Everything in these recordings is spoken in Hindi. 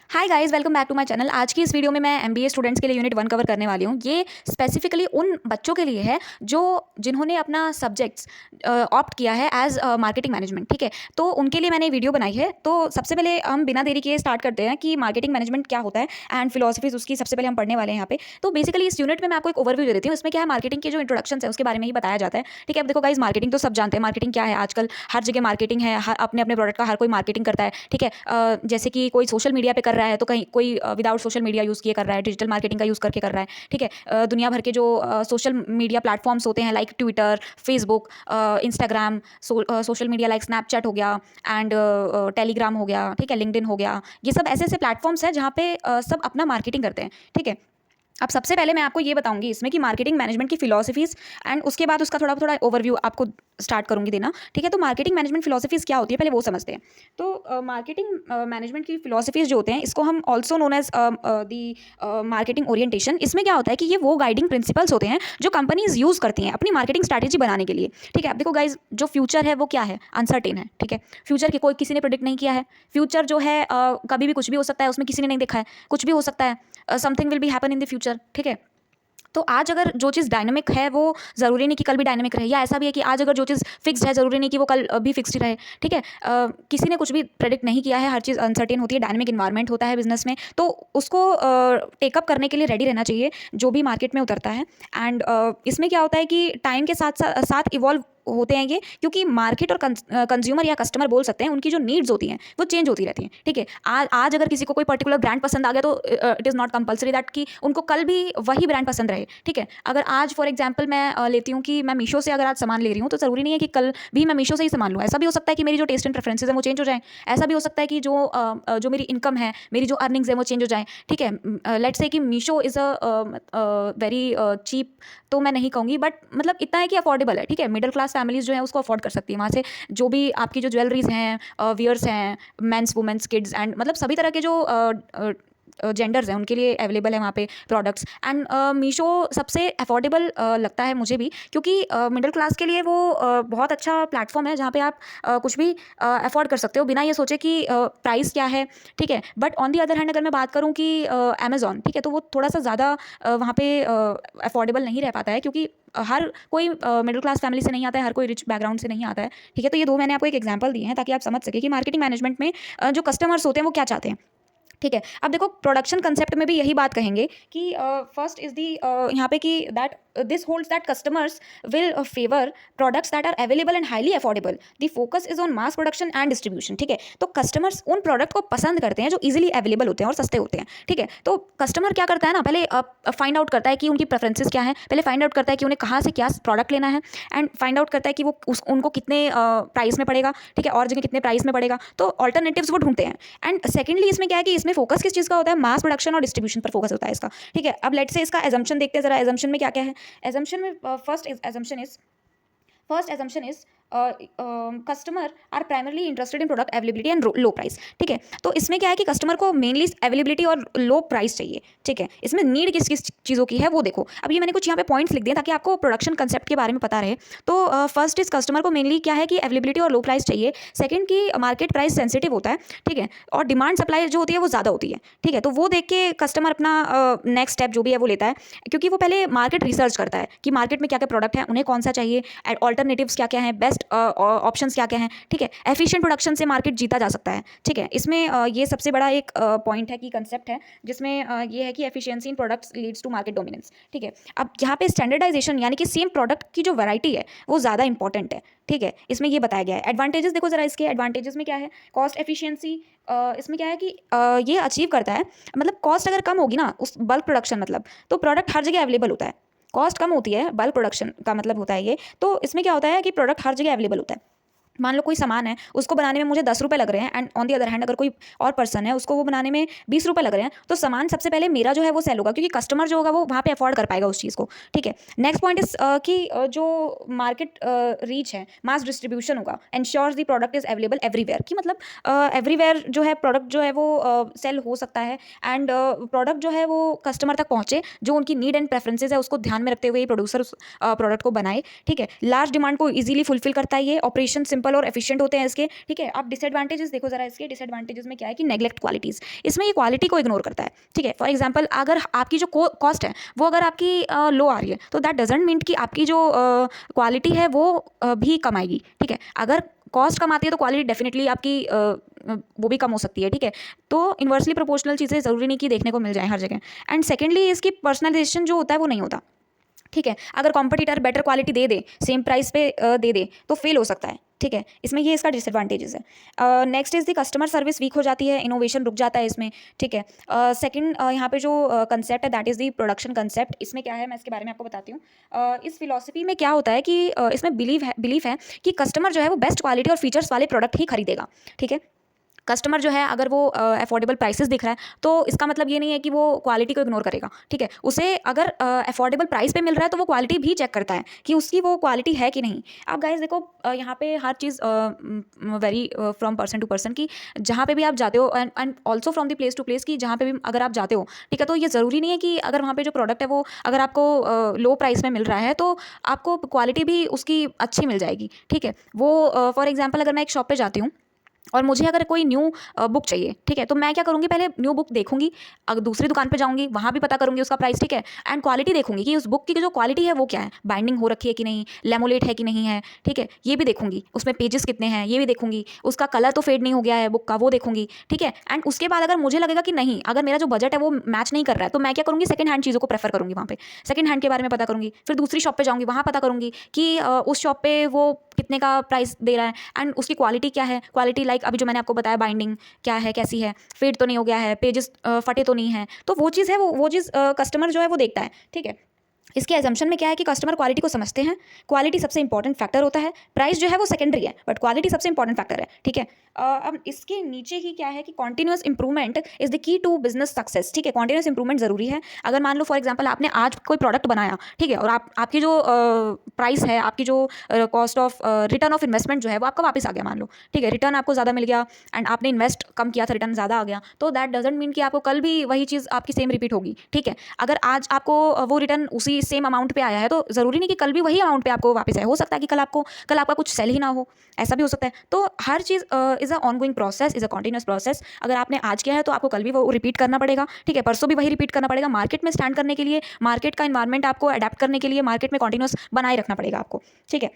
Hi guys, welcome back to my channel. आज की इस वीडियो में मैं एमबीए स्टूडेंट्स के लिए यूनिट 1 कवर करने वाली हूँ। ये स्पेसिफिकली उन बच्चों के लिए है जिन्होंने अपना सब्जेक्ट्स ऑप्ट किया है एज मार्केटिंग मैनेजमेंट। ठीक है, तो उनके लिए मैंने वीडियो बनाई है। तो सबसे पहले हम बिना देरी के स्टार्ट करते हैं कि मार्केटिंग मैनेजमेंट क्या होता है एंड फिलोसफीज उसकी सबसे पहले हम पढ़ने वाले हैं यहाँ पे। तो बेसिकली इस यूनिट में मैं आपको एक ओवरव्यू दे देती हूँ। इसमें क्या है, मार्केटिंग के जो इंट्रोडक्शन है उसके बारे में ही बताया जाता है। ठीक है, अब देखो गाइज, मार्केटिंग तो सब जानते हैं। मार्केटिंग क्या है, आजकल हर जगह मार्केटिंग है, अपने अपने प्रोडक्ट का हर कोई मार्केटिंग करता है। ठीक है, जैसे कि कोई सोशल मीडिया पे कर रहा है तो कहीं कोई विदाउट सोशल मीडिया यूज़ किए कर रहा है, डिजिटल मार्केटिंग का यूज़ करके कर रहा है। ठीक है, दुनिया भर के जो सोशल मीडिया प्लेटफॉर्म्स होते हैं like Twitter, Facebook, Instagram, social media like Snapchat हो गया एंड टेलीग्राम हो गया। ठीक है, लिंक्डइन हो गया। ये सब ऐसे ऐसे प्लेटफॉर्म्स हैं जहाँ पे सब अपना मार्केटिंग करते हैं। ठीक है, अब सबसे पहले मैं आपको ये बताऊंगी इसमें कि मार्केटिंग मैनेजमेंट की फिलोसफीज एंड उसके बाद उसका थोड़ा थोड़ा ओवरव्यू आपको स्टार्ट करूंगी देना। ठीक है, तो मार्केटिंग मैनेजमेंट फिलोसफीज क्या होती है पहले वो समझते हैं। तो मार्केटिंग मैनेजमेंट की फिलोसफीज जो होते हैं इसको हम also known as the marketing orientation. इसमें क्या होता है कि ये वो गाइडिंग प्रिंसिपल्स होते हैं जो कंपनीज यूज़ करती हैं अपनी मार्केटिंग स्ट्रैटेजी बनाने के लिए। ठीक है, अब देखो गाइज, जो फ्यूचर है वो क्या है, अनसर्टेन है। ठीक है, फ्यूचर की कोई किसी ने प्रिडिक्ट नहीं किया है। फ्यूचर जो है कभी भी कुछ भी हो सकता है, उसमें किसी ने नहीं देखा है, कुछ भी हो सकता है। Something will be happen in the future. ठीक है, तो आज अगर जो चीज़ डायनामिक है वो ज़रूरी नहीं कि कल भी डायनामिक रहे, या ऐसा भी है कि आज अगर जो चीज़ फिक्स्ड है ज़रूरी नहीं कि वो कल भी फिक्स्ड रहे। ठीक है, किसी ने कुछ भी प्रेडिक्ट नहीं किया है, हर चीज़ अनसर्टेन होती है, डायनामिक इन्वायरमेंट होता है बिजनेस में। तो उसको टेकअप करने के लिए रेडी रहना चाहिए जो भी मार्केट में उतरता है। एंड इसमें क्या होता है कि टाइम के साथ साथ इवॉल्व होते हैं ये, क्योंकि मार्केट और कंज्यूमर या कस्टमर बोल सकते हैं, उनकी जो नीड्स होती हैं वो चेंज होती रहती हैं। ठीक है, आज अगर किसी को कोई पर्टिकुलर ब्रांड पसंद आ गया तो it is not compulsory that कि उनको कल भी वही ब्रांड पसंद रहे। ठीक है, अगर आज फॉर एग्जांपल मैं लेती हूँ कि मैं मीशो से अगर आज सामान ले रही हूँ तो ज़रूरी नहीं है कि कल भी मैं मीशो से ही सामान लूँ। ऐसा भी हो सकता है कि मेरी जो टेस्ट एंड प्रेफरेंसेज हैं वो चेंज हो जाए। ऐसा भी हो सकता है कि जो मेरी इनकम है, मेरी जो अर्निंग्स है वो चेंज हो जाए। ठीक है, लेट्स से कि Meesho is a very cheap, तो मैं नहीं कहूँगी, बट मतलब इतना है कि अफोर्डेबल है। ठीक है, मिडिल क्लास फैमिलीज जो है उसको अफोर्ड कर सकती है। वहाँ से जो भी आपकी जो ज्वेलरीज हैं, वियर्स हैं, मेंस वुमेंस किड्स एंड मतलब सभी तरह के जो जेंडर्स हैं उनके लिए अवेलेबल है वहाँ पे प्रोडक्ट्स। एंड मीशो सबसे अफोर्डेबल लगता है मुझे भी, क्योंकि मिडिल क्लास के लिए वो बहुत अच्छा प्लेटफॉर्म है जहाँ पे आप कुछ भी अफोर्ड कर सकते हो बिना ये सोचे कि प्राइस क्या है। ठीक है, but on the other hand अगर मैं बात करूँ कि अमेजॉन, ठीक है, तो वो थोड़ा सा ज़्यादा वहाँ पे अफोर्डेबल नहीं रह पाता है, क्योंकि हर कोई मिडिल क्लास फैमिली से नहीं आता है, हर कोई रिच बैकग्राउंड से नहीं आता है। ठीक है, तो ये दो मैंने आपको एक एग्जांपल दिए हैं ताकि आप समझ सके कि मार्केटिंग मैनेजमेंट में जो कस्टमर्स होते हैं वो क्या चाहते हैं। ठीक है, अब देखो प्रोडक्शन कंसेप्ट में भी यही बात कहेंगे कि फर्स्ट इज दी यहाँ पे कि that this holds that customers will favour products that are available and highly affordable. The focus is on mass production and distribution. ठीक है, तो कस्टमर्स उन प्रोडक्ट को पसंद करते हैं जो इजीली अवेलेबल होते हैं और सस्ते होते हैं। ठीक है, तो कस्टमर क्या करता है ना, पहले फाइंड आउट करता है कि उनकी प्रेफरेंसेस क्या है, पहले फाइंड आउट करता है कि उन्हें कहाँ से क्या प्रोडक्ट लेना है, एंड फाइंड आउट करता है कि वो उनको कितने प्राइस में पड़ेगा। ठीक है, और जगह कितने प्राइस में पड़ेगा, तो ऑल्टरनेटिव्स वो ढूंढते हैं। एंड सेकेंडली इसमें क्या है कि इसमें फोकस किस चीज़ का होता है, मास प्रोडक्शन और डिस्ट्रीब्यूशन पर फोकस होता है इसका। ठीक है, अब लेट से इसका एजम्पशन देखते हैं जरा, एजम्पशन में क्या क्या है। एजम्पशन में first assumption is customer are primarily interested in product availability and low price. ठीक है, तो इसमें क्या है कि कस्टमर को मेनली अवेलेबिलिटी और लो प्राइस चाहिए। ठीक है, इसमें नीड किस किस चीज़ों की है वो देखो। अब ये मैंने कुछ यहाँ पे पॉइंट्स लिख दिए ताकि आपको प्रोडक्शन कंसेप्ट के बारे में पता रहे। तो फर्स्ट इज कस्टमर को मेनली क्या है कि अवेलेबिलिटी और लो प्राइस चाहिए। सेकंड की मार्केट प्राइस सेंसिटिव होता है। ठीक है, और डिमांड सप्लाई जो होती है वो ज़्यादा होती है। ठीक है, तो वो देख के कस्टमर अपना नेक्स्ट स्टेप जो भी है वो लेता है, क्योंकि वो पहले मार्केट रिसर्च करता है कि मार्केट में क्या क्या प्रोडक्ट है, उन्हें कौन सा चाहिए, ऑल्टरनेटिव्स क्या क्या हैं, बेस्ट ऑप्शंस क्या क्या हैं। ठीक है, एफिशिएंट प्रोडक्शन से मार्केट जीता जा सकता है। ठीक है, इसमें ये सबसे बड़ा एक पॉइंट है कि कंसेप्ट है जिसमें ये है कि efficiency in products leads to market dominance. ठीक है, अब यहाँ पे स्टैंडर्डाइजेशन यानी कि सेम प्रोडक्ट की जो वैरायटी है वो ज़्यादा इंपॉर्टेंट है। ठीक है, इसमें ये बताया गया है। एडवांटेजेस देखो जरा, इसके एडवांटेजेस में क्या है, कॉस्ट एफिशिएंसी। इसमें क्या है कि ये अचीव करता है, मतलब कॉस्ट अगर कम होगी ना उस बल्क प्रोडक्शन मतलब, तो प्रोडक्ट हर जगह अवेलेबल होता है। कॉस्ट कम होती है, बल्क प्रोडक्शन का मतलब होता है ये। तो इसमें क्या होता है कि प्रोडक्ट हर जगह अवेलेबल होता है। मान लो कोई सामान है, उसको बनाने में मुझे 10 रुपये लग रहे हैं, and on the other hand अगर कोई और पर्सन है उसको वो बनाने में 20 रुपये लग रहे हैं, तो सामान सबसे पहले मेरा जो है वो सेल होगा, क्योंकि कस्टमर जो होगा वो वहाँ पे अफोर्ड कर पाएगा उस चीज़ को। ठीक है, नेक्स्ट पॉइंट इज कि जो मार्केट रीच है, मास डिस्ट्रीब्यूशन होगा, ensures the product is available everywhere, कि मतलब एवरीवेयर जो है प्रोडक्ट जो है वो सेल हो सकता है, एंड प्रोडक्ट जो है वो कस्टमर तक पहुँचे, जो उनकी नीड एंड प्रेफरेंसेज है उसको ध्यान में रखते हुए प्रोड्यूसर उस प्रोडक्ट को बनाए। ठीक है, लार्ज डिमांड को ईजिली फुलफिल करता है ये, ऑपरेशन सिंपल सिंपल और एफिशिएंट होते हैं इसके, ठीक है। अब डिसएडवांटेजेस देखो जरा, इसके डिसएडवांटेजेस में क्या है कि नेग्लेक्ट क्वालिटीज़, इसमें ये क्वालिटी को इग्नोर करता है, ठीक है। फॉर एग्जांपल अगर आपकी जो कॉस्ट है वो अगर आपकी लो आ रही है तो दैट डजंट मीन कि आपकी जो क्वालिटी है वो भी कम आएगी, ठीक है। अगर कॉस्ट कम आती है तो क्वालिटी डेफिनेटली आपकी वो भी कम हो सकती है, ठीक है। तो इन्वर्सली प्रोपोर्शनल चीज़ें ज़रूरी नहीं कि देखने को मिल जाए हर जगह। एंड सेकेंडली इसकी पर्सनलाइजेशन जो होता है वो नहीं होता, ठीक है। अगर कॉम्पिटिटर बेटर क्वालिटी दे दे, सेम प्राइस पे दे दे तो फेल हो सकता है, ठीक है। इसमें ये इसका डिसएडवांटेजेस है। Next is the customer service weak हो जाती है, इनोवेशन रुक जाता है इसमें, ठीक है। सेकंड यहाँ पे जो कंसेप्ट है that is the production concept, इसमें क्या है मैं इसके बारे में आपको बताती हूँ। इस फिलॉसफी में क्या होता है कि इसमें बिलीफ है कि कस्टमर जो है वो बेस्ट क्वालिटी और फीचर्स वाले प्रोडक्ट ही खरीदेगा, ठीक है। कस्टमर जो है अगर वो अफोर्डेबल प्राइसेस दिख रहा है तो इसका मतलब ये नहीं है कि वो क्वालिटी को इग्नोर करेगा, ठीक है। उसे अगर अफोर्डेबल प्राइस पे मिल रहा है तो वो क्वालिटी भी चेक करता है कि उसकी वो क्वालिटी है कि नहीं। अब गाइस देखो यहाँ पे हर चीज़ vary from person to person की, जहाँ पे भी आप जाते हो and also from the place to place की, जहाँ पे भी अगर आप जाते हो, ठीक है, तो ये ज़रूरी नहीं है कि अगर वहाँ पे जो प्रोडक्ट है वो अगर आपको लो प्राइस में मिल रहा है तो आपको क्वालिटी भी उसकी अच्छी मिल जाएगी, ठीक है। वो फॉर एग्जाम्पल अगर मैं एक शॉप पर जाती हूँ और मुझे अगर कोई न्यू बुक चाहिए, ठीक है, तो मैं क्या करूँगी, पहले न्यू बुक देखूंगी, अगर दूसरी दुकान पे जाऊँगी वहाँ भी पता करूँगी उसका प्राइस, ठीक है। एंड क्वालिटी देखूंगी कि उस बुक की जो क्वालिटी है वो क्या है, बाइंडिंग हो रखी है कि नहीं, लेमोलेट है कि नहीं है, ठीक है, ये भी देखूंगी। उसमें पेजेस कितने हैं ये भी देखूंगी, उसका कलर तो फेड नहीं हो गया है बुक का वो देखूंगी, ठीक है। एंड उसके बाद अगर मुझे लगेगा कि नहीं, अगर मेरा जो बजट है वो मैच नहीं कर रहा है तो मैं क्या करूँगी, सेकंड हैंड चीज़ों को प्रेफर करूँगी, वहाँ पे सेकंड हैंड के बारे में पता करूँगी। फिर दूसरी शॉप पे जाऊँगी, वहाँ पता करूँगी कि उस शॉप पे वो कितने का प्राइस दे रहा है एंड उसकी क्वालिटी क्या है, क्वालिटी लाइक अभी जो मैंने आपको बताया बाइंडिंग क्या है, कैसी है, फेड तो नहीं हो गया है, पेजेस फटे तो नहीं है, तो वो चीज़ है, वो चीज़ कस्टमर जो है वो देखता है, ठीक है। इसके एजम्पशन में क्या है कि कस्टमर क्वालिटी को समझते हैं, क्वालिटी सबसे इंपॉर्टेंट फैक्टर होता है, प्राइस जो है वो सेकेंडरी है बट क्वालिटी सबसे इंपॉर्टेंट फैक्टर है, ठीक है। अब इसके नीचे ही क्या है कि continuous improvement is the key to business success, ठीक है। कॉन्टिन्यूस इंप्रूवमेंट जरूरी है। अगर मान लो फॉर एग्जांपल आपने आज कोई प्रोडक्ट बनाया, ठीक है, और आपकी जो प्राइस है, आपकी जो cost of return of investment जो है वो आपका वापस आ गया, मान लो, ठीक है, रिटर्न आपको ज़्यादा मिल गया एंड आपने इन्वेस्ट कम किया था, रिटर्न ज़्यादा आ गया, तो दैट डजंट मीन कि आपको कल भी वही चीज़ आपकी सेम रिपीट होगी, ठीक है। अगर आज आपको वो रिटर्न उसी सेम अमाउंट पे आया है तो ज़रूरी नहीं कि कल भी वही अमाउंट पे आपको वापस आए, हो सकता है कि कल आपका कुछ सेल ही ना हो, ऐसा भी हो सकता है। तो हर चीज़ is a ongoing process, is a continuous process. अगर आपने आज किया है तो आपको कल भी वो रिपीट करना पड़ेगा, ठीक है, परसों भी वही रिपीट करना पड़ेगा। मार्केट में स्टैंड करने के लिए, मार्केट का इन्वायरमेंट आपको अडेप्ट करने के लिए मार्केट में कॉन्टिन्यूस बनाए रखना पड़ेगा आपको, ठीक है।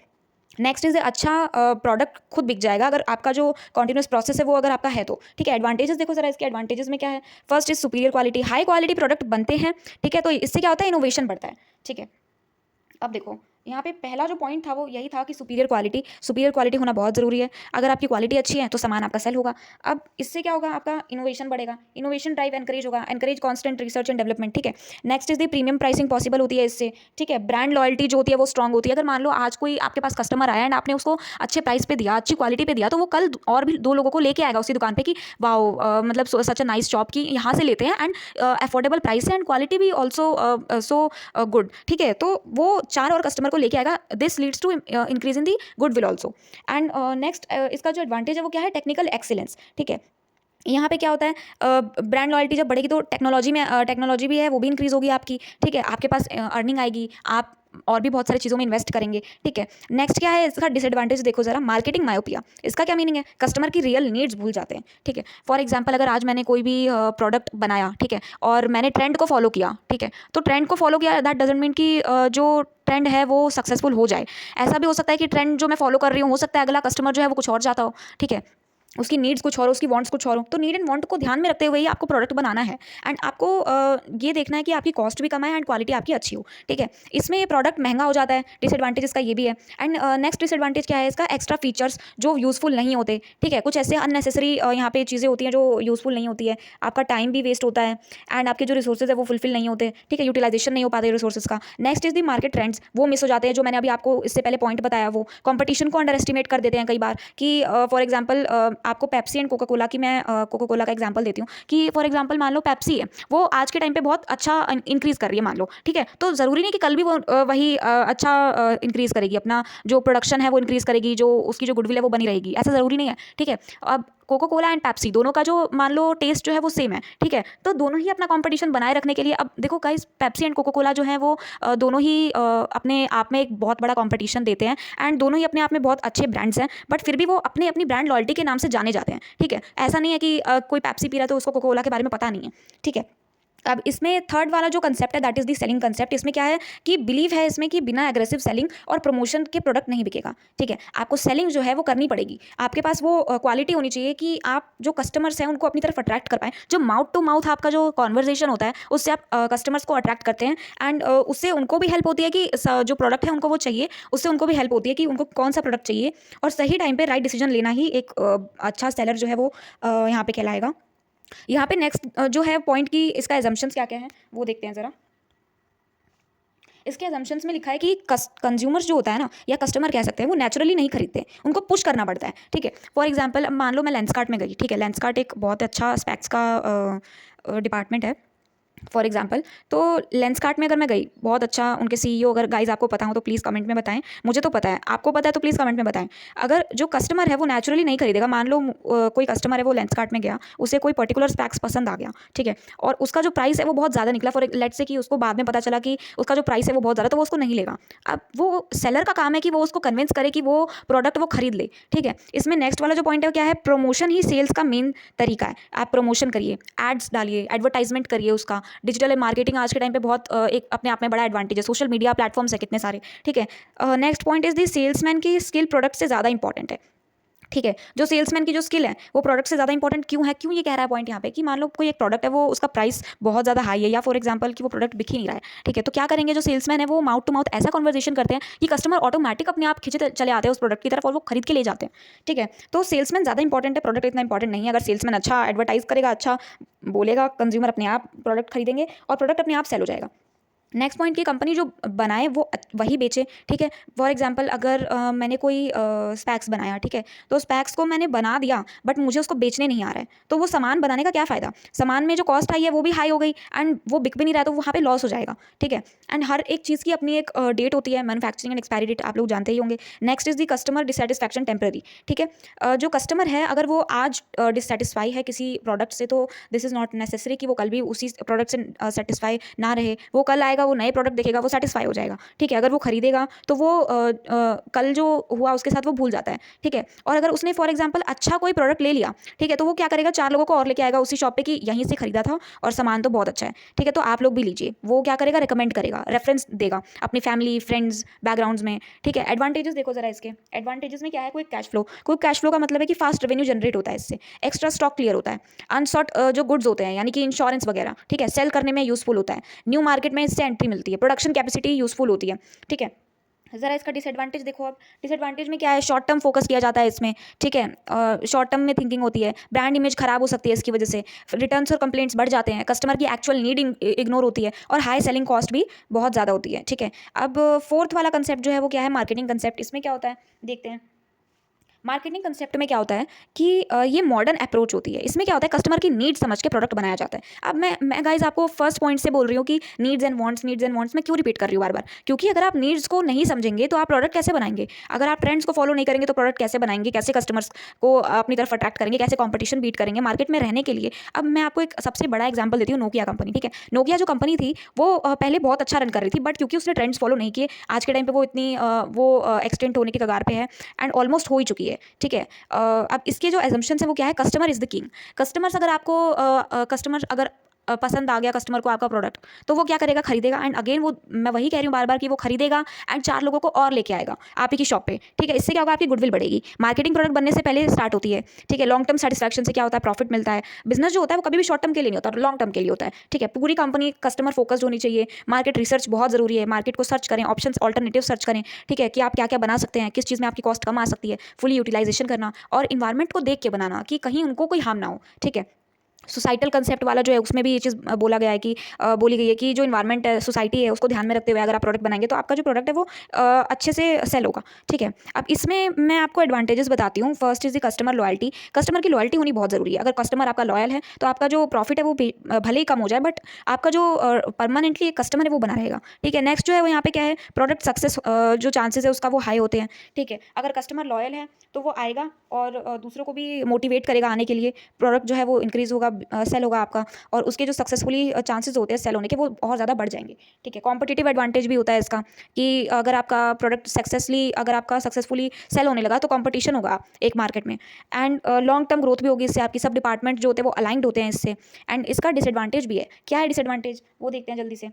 नेक्स्ट इज अच्छा प्रोडक्ट खुद बिक जाएगा अगर आपका जो कॉन्टिन्यूस प्रोसेस है वो अगर आपका है तो, ठीक है। एडवांटेजेस देखो जरा, इसके एडवांटेजेस में क्या है। First is superior quality, high quality product बनते हैं, ठीक है, तो इससे क्या होता है, इनोवेशन बढ़ता है, ठीक है। अब देखो यहाँ पे पहला जो पॉइंट था वो यही था कि सुपीरियर क्वालिटी होना बहुत ज़रूरी है। अगर आपकी क्वालिटी अच्छी है तो सामान आपका सेल होगा। अब इससे क्या होगा, आपका इनोवेशन बढ़ेगा, इनोवेशन ड्राइव एनकरेज होगा, encourage constant research and development, ठीक है। Next is the premium pricing possible होती है इससे, ठीक है। ब्रांड लॉयल्टी जो होती है वो स्ट्रॉन्ग होती है। अगर मान लो आज कोई आपके पास कस्टमर आया एंड आपने उसको अच्छे प्राइस पे दिया, अच्छी क्वालिटी पे दिया, तो वो कल और भी 2 लोगों को लेके आएगा उसी दुकान पे कि वाओ, मतलब सच अ नाइस शॉप की, यहाँ से लेते हैं एंड अफोर्डेबल प्राइस है एंड क्वालिटी भी ऑल्सो सो गुड, ठीक है। तो वो 4 और कस्टमर को लेके आएगा। This leads to increase in the goodwill also. And next इसका जो एडवांटेज है वो क्या है, टेक्निकल एक्सीलेंस, ठीक है। यहाँ पे क्या होता है, ब्रांड लॉयल्टी जब बढ़ेगी तो टेक्नोलॉजी भी है वो भी इंक्रीज होगी आपकी, ठीक है। आपके पास अर्निंग आएगी, आप और भी बहुत सारी चीज़ों में इन्वेस्ट करेंगे, ठीक है। नेक्स्ट क्या है इसका डिसएडवांटेज, देखो जरा, मार्केटिंग मायोपिया। इसका क्या मीनिंग है, कस्टमर की रियल नीड्स भूल जाते हैं, ठीक है। फॉर एग्जांपल अगर आज मैंने कोई भी प्रोडक्ट बनाया, ठीक है, और मैंने ट्रेंड को फॉलो किया, ठीक है, तो ट्रेंड को फॉलो किया दैट डजंट मीन कि जो ट्रेंड है वो सक्सेसफुल हो जाए। ऐसा भी हो सकता है कि ट्रेंड जो मैं फॉलो कर रही हूँ, हो सकता है अगला कस्टमर जो है वो कुछ और चाहता हो, ठीक है, उसकी नीड्स कुछ और, उसकी वांट्स कुछ और हो। तो नीड एंड वांट को ध्यान में रखते हुए ही आपको प्रोडक्ट बनाना है एंड आपको ये देखना है कि आपकी कॉस्ट भी कम है एंड क्वालिटी आपकी अच्छी हो, ठीक है। इसमें ये प्रोडक्ट महंगा हो जाता है, डिसएडवांटेज इसका ये भी है। एंड नेक्स्ट डिसएडवांटेज क्या है इसका, एक्स्ट्रा फीचर्स जो यूज़फुल नहीं होते, ठीक है। कुछ ऐसे अननेसेसरी यहाँ पे चीज़ें होती हैं जो यूज़फुल नहीं होती है, आपका टाइम भी वेस्ट होता है एंड आपके जो रिसोर्सेज है वो फुलफिल नहीं होते, ठीक है, यूटिलाइजेशन नहीं हो पाते रिसोर्सेज का। Next is the market trends, वो मिस हो जाते हैं, जो मैंने अभी आपको इससे पहले पॉइंट बताया। वो कंपटीशन को अंडर एस्टिमेट कर देते हैं कई बार कि फॉर एग्जाम्पल आपको पेप्सी एंड कोका कोला की, मैं कोका कोला का एग्जांपल देती हूँ कि फॉर एग्जांपल मान लो पेप्सी है, वो आज के टाइम पे बहुत अच्छा इंक्रीज कर रही है मान लो, ठीक है। तो ज़रूरी नहीं कि कल भी वो वही अच्छा इंक्रीज करेगी, अपना जो प्रोडक्शन है वो इंक्रीज करेगी, जो उसकी जो गुडविल है वो बनी रहेगी, ऐसा ज़रूरी नहीं है, ठीक है। अब कोको कोला एंड पेप्सी दोनों का जो मान लो टेस्ट जो है वो सेम है, ठीक है, तो दोनों ही अपना कंपटीशन बनाए रखने के लिए, अब देखो guys Pepsi and Coca Cola जो है वो दोनों ही अपने आप में एक बहुत बड़ा कंपटीशन देते हैं एंड दोनों ही अपने आप में बहुत अच्छे ब्रांड्स हैं, बट फिर भी वो अपनी अपनी ब्रांड लॉयल्टी के नाम से जाने जाते हैं, ठीक है। ऐसा नहीं है कि कोई पेप्सी पी रहा है तो उसको कोको कोला के बारे में पता नहीं है, ठीक है। अब इसमें थर्ड वाला जो कंसेप्ट है that is the selling concept. इसमें क्या है कि बिलीव है इसमें कि बिना एग्रेसिव सेलिंग और प्रमोशन के प्रोडक्ट नहीं बिकेगा, ठीक है। आपको सेलिंग जो है वो करनी पड़ेगी, आपके पास वो क्वालिटी होनी चाहिए कि आप जो कस्टमर्स हैं उनको अपनी तरफ अट्रैक्ट कर पाएँ। जो माउथ टू माउथ आपका जो कॉन्वर्जेशन होता है उससे आप कस्टमर्स को अट्रैक्ट करते हैं एंड उससे उनको भी हेल्प होती है कि जो प्रोडक्ट है उनको वो चाहिए, उससे उनको भी हेल्प होती है कि उनको कौन सा प्रोडक्ट चाहिए, और सही टाइम पे राइट डिसीजन लेना ही एक अच्छा सेलर जो है वो यहाँ पे कहलाएगा। यहाँ पे नेक्स्ट जो है पॉइंट की इसका एजम्पशंस क्या क्या है वो देखते हैं ज़रा। इसके एजम्पशंस में लिखा है कि कंज्यूमर्स जो होता है ना, या कस्टमर कह सकते हैं, वो नेचुरली नहीं खरीदते, उनको पुश करना पड़ता है, ठीक है। फॉर एग्जांपल अब मान लो मैं लेंसकार्ट में गई, ठीक है, लेंसकार्ट एक बहुत अच्छा स्पेक्स का डिपार्टमेंट है फॉर एग्जाम्पल। तो लेंसकार्ट में अगर मैं गई, बहुत अच्छा उनके सीईओ, अगर गाइज आपको पता हो तो प्लीज़ कमेंट में बताएं, मुझे तो पता है, आपको पता है तो प्लीज़ कमेंट में बताएं। अगर जो कस्टमर है वो नेचुरली नहीं खरीदेगा, मान लो कोई कस्टमर है वो लेंसकार्ट में गया, उसे कोई पर्टिकुलर स्पैक्स पसंद आ गया, ठीक है, और उसका जो प्राइस है वो बहुत ज़्यादा निकला, फॉर लेट से कि उसको बाद में पता चला कि उसका जो प्राइस है वो बहुत ज़्यादा, तो वो उसको नहीं लेगा। अब वो सेलर का काम है कि वो उसको कन्विंस करे कि वो प्रोडक्ट वो खरीद ले, ठीक है। इसमें नेक्स्ट वाला जो पॉइंट है क्या है, प्रमोशन ही सेल्स का मेन तरीका है। आप प्रमोशन करिए, एड्स डालिए, एडवर्टाइजमेंट करिए उसका, डिजिटल मार्केटिंग आज के टाइम पे बहुत एक अपने आप में बड़ा एडवांटेज है, सोशल मीडिया प्लेटफॉर्म्स है कितने सारे, ठीक है। Next point is the salesman की स्किल प्रोडक्ट से ज़्यादा इंपॉर्टेंट है, ठीक है। जो सेल्समैन की जो स्किल है वो प्रोडक्ट से ज़्यादा इंपॉर्टेंट क्यों है, क्यों ये कह रहा है पॉइंट यहाँ पे कि मान लो कोई एक प्रोडक्ट है वो उसका प्राइस बहुत ज़्यादा हाई है, या फॉर एग्जांपल कि वो प्रोडक्ट बिक ही नहीं रहा है, ठीक है, तो क्या करेंगे जो सेल्समैन है वो माउथ टू माउथ ऐसा कन्वर्सेशन करते हैं कि कस्टमर ऑटोमेटिक अपने आप खिंचे चले आते हैं उस प्रोडक्ट की तरफ और वो खरीद के ले जाते हैं, ठीक है। तो सेल्समैन ज़्यादा इंपॉर्टेंट है, प्रोडक्ट इतना इंपॉर्टेंट नहीं है। अगर सेल्समैन अच्छा एडवर्टाइज करेगा, अच्छा बोलेगा, कंज्यूमर अपने आप प्रोडक्ट खरीदेंगे और प्रोडक्ट अपने आप सेल हो जाएगा। नेक्स्ट पॉइंट की कंपनी जो बनाए वो वही बेचे, ठीक है। फॉर एग्जांपल अगर मैंने कोई स्पैक्स बनाया, ठीक है, तो स्पैक्स को मैंने बना दिया बट मुझे उसको बेचने नहीं आ रहा है, तो वो सामान बनाने का क्या फ़ायदा, सामान में जो कॉस्ट आई है वो भी हाई हो गई एंड वो बिक भी नहीं रहा है, तो वहाँ पे लॉस हो जाएगा, ठीक है। एंड हर एक चीज़ की अपनी एक डेट होती है, मैन्युफैक्चरिंग एंड एक्सपायरी डेट आप लोग जानते ही होंगे। Next is the customer dissatisfaction temporary, ठीक है। जो कस्टमर है अगर वो आज डिससेटिस्फाई है किसी प्रोडक्ट से, तो दिस इज़ नॉट नेसेसरी कि वो कल भी उसी प्रोडक्ट से सेटिस्फाई ना रहे, वो कल आएगा, वो नए प्रोडक्ट देखेगा, वो सेटिस्फाई हो जाएगा, ठीक है। अगर वो खरीदेगा तो वो कल जो हुआ उसके साथ वो भूल जाता है, ठीक है। और अगर उसने फॉर एग्जांपल अच्छा कोई प्रोडक्ट ले लिया, ठीक है, तो वो क्या करेगा, 4 लोगों को और लेके आएगा उसी शॉप पे कि यहीं से खरीदा था और सामान तो बहुत अच्छा है, ठीक है, तो आप लोग भी लीजिए। वो क्या करेगा, रिकमेंड करेगा, रेफरेंस देगा अपनी फैमिली फ्रेंड्स बैकग्राउंड्स में, ठीक है। एडवांटेजेस देखो जरा इसके, एडवांटेजेस में क्या है, quick cash flow. Quick cash flow का मतलब है कि फास्ट रेवेन्यू जनरेट होता है इससे, एक्स्ट्रा स्टॉक क्लियर होता है, अनसॉट जो गुड्स होते हैं यानी कि इंश्योरेंस वगैरह, ठीक है, सेल करने में यूजफुल होता है, न्यू मार्केट में इससे एंट्री मिलती है, प्रोडक्शन कैपेसिटी यूजफुल होती है, ठीक है। ज़रा इसका डिसएडवांटेज देखो। अब डिसएडवांटेज में क्या है, शॉर्ट टर्म फोकस किया जाता है इसमें, ठीक है, शॉर्ट टर्म में थिंकिंग होती है, ब्रांड इमेज खराब हो सकती है इसकी वजह से, रिटर्न्स और कंप्लेंट्स बढ़ जाते हैं, कस्टमर की एक्चुअल नीड इग्नोर होती है और हाई सेलिंग कॉस्ट भी बहुत ज़्यादा होती है, ठीक है। अब फोर्थ वाला कंसेप्ट जो है वो क्या है, मार्केटिंग कंसेप्ट। इसमें क्या होता है देखते हैं। मार्केटिंग कंसेप्ट में क्या होता है कि ये मॉडर्न अप्रोच होती है। इसमें क्या होता है, कस्टमर की नीड समझ के प्रोडक्ट बनाया जाता है। अब मैं गाइज आपको फर्स्ट पॉइंट से बोल रही हूँ कि needs and wants, needs and wants मैं क्यों रिपीट कर रही हूँ बार बार, क्योंकि अगर आप नीड्स को नहीं समझेंगे तो आप प्रोडक्ट कैसे बनाएंगे, अगर आप ट्रेंड्स को फॉलो नहीं करेंगे तो प्रोडक्ट कैसे बनाएंगे, कैसे कस्टमर्स को अपनी तरफ अट्रैक्ट करेंगे, कैसे कॉम्पिटिशन बीट करेंगे मार्केट में रहने के लिए। अब मैं आपको एक सबसे बड़ा एग्जाम्पल देती हूँ, नोकिया कंपनी, ठीक है। नोकिया जो कंपनी थी वो पहले बहुत अच्छा रन कर रही थी, बट क्योंकि उसने ट्रेंड्स फॉलो नहीं किए, आज के टाइम पे वो इतनी वो एक्सटेंट होने की कगार पे है एंड ऑलमोस्ट हो ही चुकी है, ठीक है। अब इसके जो एजम्पशन है वो क्या है, customer is the king. Customers अगर आपको कस्टमर अगर पसंद आ गया कस्टमर को आपका प्रोडक्ट, तो वो क्या करेगा, खरीदेगा एंड अगेन वो, मैं वही कह रही हूँ बार बार कि वो खरीदेगा एंड 4 लोगों को और लेके आएगा आप ही की शॉप पे, ठीक है। इससे क्या होगा, आपकी गुडविल बढ़ेगी। मार्केटिंग प्रोडक्ट बनने से पहले स्टार्ट होती है, ठीक है। लॉन्ग टर्म सेटिस्फैक्शन से क्या होता है, प्रॉफिट मिलता है। बिजनेस जो होता है वो कभी भी शॉर्ट टर्म के लिए नहीं होता, लॉन्ग टर्म के लिए होता है, ठीक है। पूरी कंपनी कस्टमर फोकस्ड होनी चाहिए। मार्केट रिसर्च बहुत ज़रूरी है, मार्केट को सर्च करें, ऑप्शंस ऑल्टरनेटिव सर्च करें, ठीक है, कि आप क्या क्या बना सकते हैं, किस चीज़ में आपकी कॉस्ट कम आ सकती है, फुली यूटिलाइजेशन करना और इन्वायरमेंट को देख के बनाना कि कहीं उनको कोई हार्म ना हो, ठीक है। सोसाइटल कंसेप्ट वाला जो है उसमें भी ये चीज़ बोला गया है कि बोली गई है कि जो इन्वायरमेंट है, सोसाइटी है, उसको ध्यान में रखते हुए अगर आप प्रोडक्ट बनाएंगे तो आपका जो प्रोडक्ट है वो अच्छे से सेल होगा। ठीक है, अब इसमें मैं आपको एडवांटेजेस बताती हूँ। First is the customer loyalty. Customer की लॉयल्टी होनी बहुत ज़रूरी है। अगर कस्टमर आपका लॉयल है तो आपका जो प्रॉफिट है वो भले ही कम हो जाए, बट आपका जो परमानेंटली एक कस्टमर है वो बना रहेगा। ठीक है, नेक्स्ट जो है वो यहाँ पे क्या है, प्रोडक्ट सक्सेस जो चांसेस है उसका वो हाई होते हैं। ठीक है, अगर कस्टमर लॉयल है तो वो आएगा और दूसरों को भी मोटिवेट करेगा आने के लिए। प्रोडक्ट जो है वो इंक्रीज़ होगा, सेल होगा आपका, और उसके जो सक्सेसफुली चांसेस होते हैं सेल होने के वो बहुत ज़्यादा बढ़ जाएंगे। ठीक है, कॉम्पिटिटिव एडवांटेज भी होता है इसका कि अगर आपका प्रोडक्ट अगर आपका सक्सेसफुली सेल होने लगा तो कॉम्पिटिशन होगा एक मार्केट में, एंड लॉन्ग टर्म ग्रोथ भी होगी इससे। आपकी सब डिपार्टमेंट जो होते हैं वो अलाइंड होते हैं इससे। एंड इसका डिसएडवांटेज भी है। क्या है डिसएडवांटेज, वो देखते हैं जल्दी से।